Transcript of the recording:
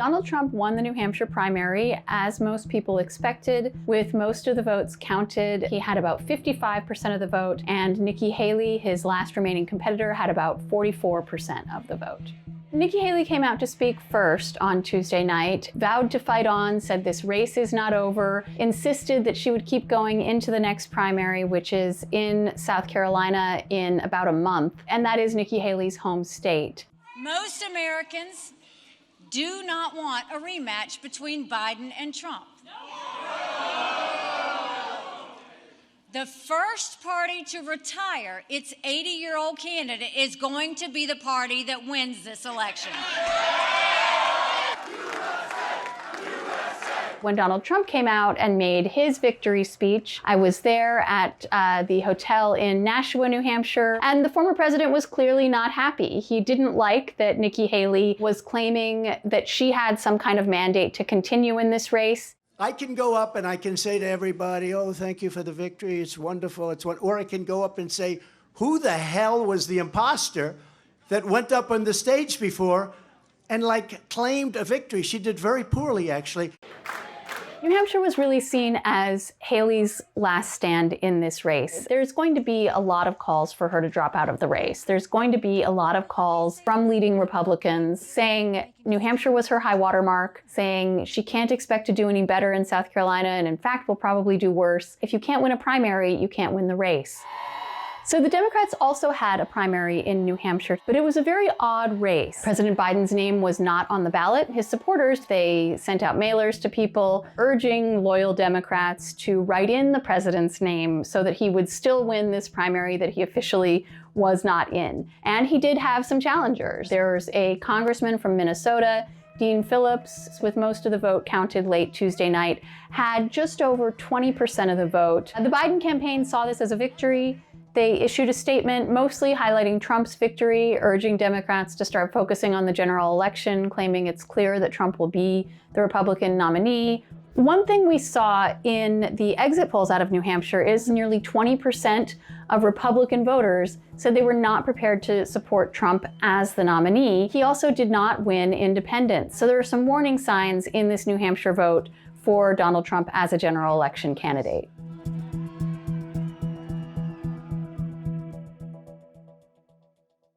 Donald Trump won the New Hampshire primary, as most people expected, with most of the votes counted. He had about 55% of the vote, and Nikki Haley, his last remaining competitor, had about 44% of the vote. Nikki Haley came out to speak first on Tuesday night, vowed to fight on, said this race is not over, insisted that she would keep going into the next primary, which is in South Carolina in about a month, and that is Nikki Haley's home state. Most Americans do not want a rematch between Biden and Trump. The first party to retire its 80-year-old candidate is going to be the party that wins this election. When Donald Trump came out and made his victory speech, I was there at the hotel in Nashua, New Hampshire, and the former president was clearly not happy. He didn't like that Nikki Haley was claiming that she had some kind of mandate to continue in this race. I can go up and I can say to everybody, oh, thank you for the victory, it's wonderful, or I can go up and say, who the hell was the imposter that went up on the stage before and claimed a victory? She did very poorly, actually. New Hampshire was really seen as Haley's last stand in this race. There's going to be a lot of calls for her to drop out of the race. There's going to be a lot of calls from leading Republicans saying New Hampshire was her high water mark, saying she can't expect to do any better in South Carolina, and in fact will probably do worse. If you can't win a primary, you can't win the race. So the Democrats also had a primary in New Hampshire, but it was a very odd race. President Biden's name was not on the ballot. His supporters, they sent out mailers to people urging loyal Democrats to write in the president's name so that he would still win this primary that he officially was not in. And he did have some challengers. There's a congressman from Minnesota, Dean Phillips, with most of the vote counted late Tuesday night, had just over 20% of the vote. The Biden campaign saw this as a victory. They issued a statement mostly highlighting Trump's victory, urging Democrats to start focusing on the general election, claiming it's clear that Trump will be the Republican nominee. One thing we saw in the exit polls out of New Hampshire is nearly 20% of Republican voters said they were not prepared to support Trump as the nominee. He also did not win independents. So there are some warning signs in this New Hampshire vote for Donald Trump as a general election candidate.